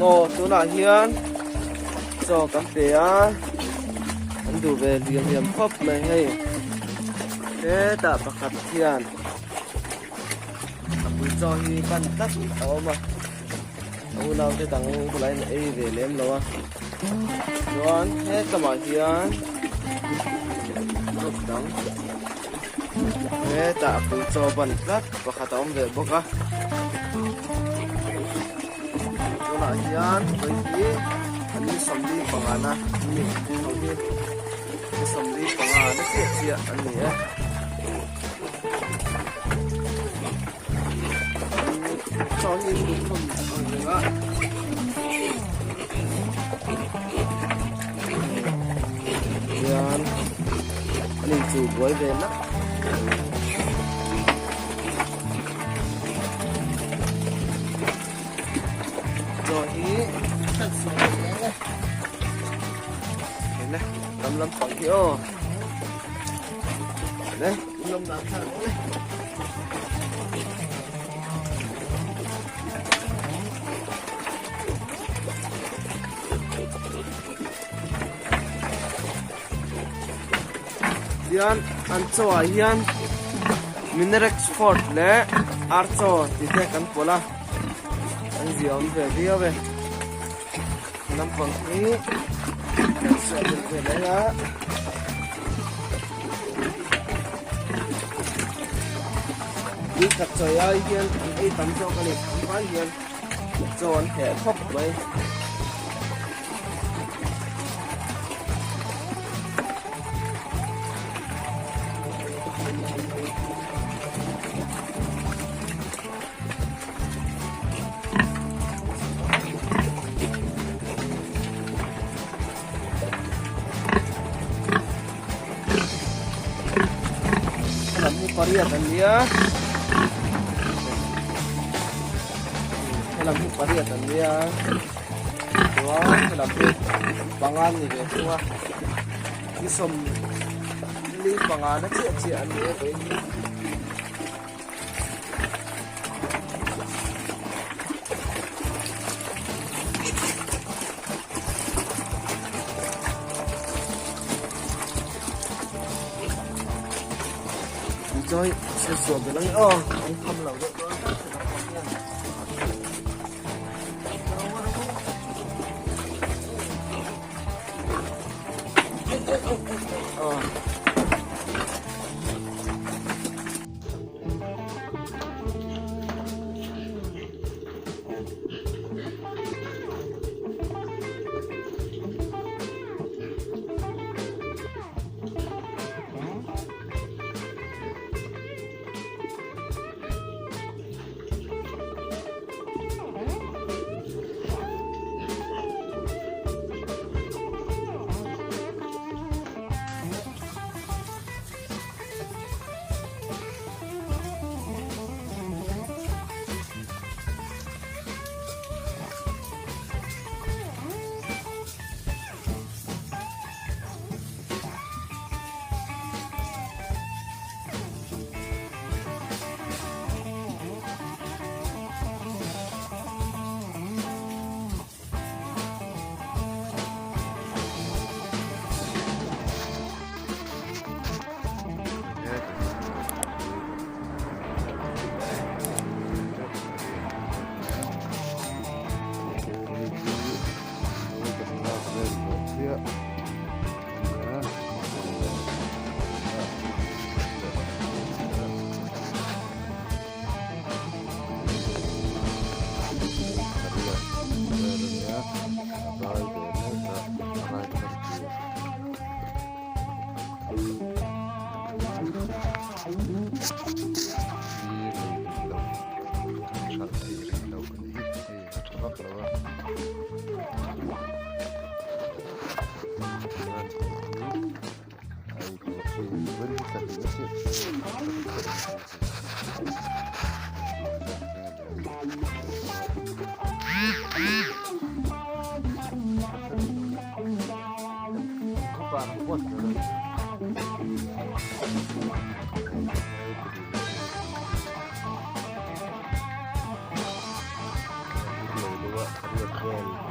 ngô chỗ nào hiền cho các bé anh đủ về liềm liềm khóc này hay thế đã bạc hạt hiền bùi cho hi ban tắc áo mà ông nào cái đằng lại này về lem rồi rồi hết cả mọi hiền lúc đắng thế đã bùi cho ban tắc bạc hạt áo về bốc á chỗ nào hiền với gì anh đi xong đi bằng anh à mình không đi xong đi bằng anh nó kia kia anh nhỉ cho nhìn đúng không được á mình chủ cuối về lắm rồi ý thật sự này lâm phẳng kia đây lâm đàn thẳng đấy hian an chaw hian Minerex Fort le Archo ti te kan pola an zion ve dia ve nam pang ni sa de le ya ni tak choy ai hian ai tam cho kan ni vai hian chon he khop mai Korea kan dia làm một Korea kan dia đó làm việc bằng ăn gì vậy đúng không đi sầm đi bằng ăn nó chuyện anh ấy với rồi sẽ sửa cái lăng anh không làm được Well.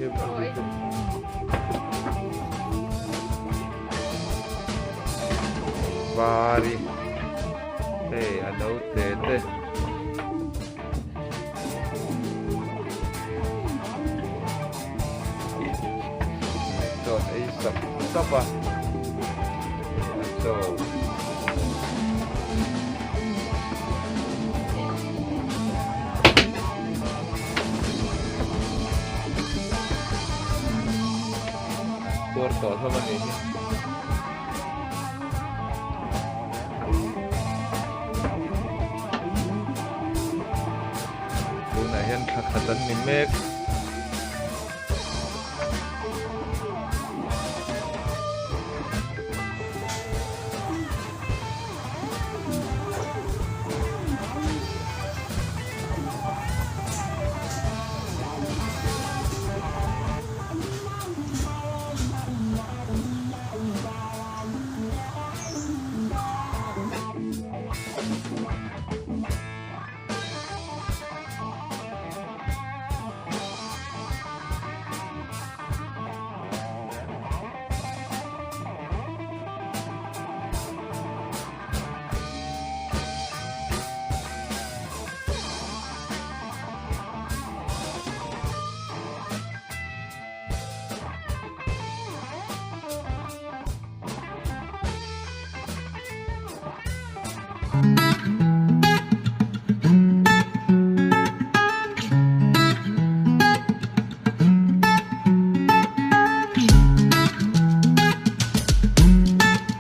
hiệp Vari Hey, ano tete Ito ay isa pa So Torto sama nih Lunayan kakatan ni Meg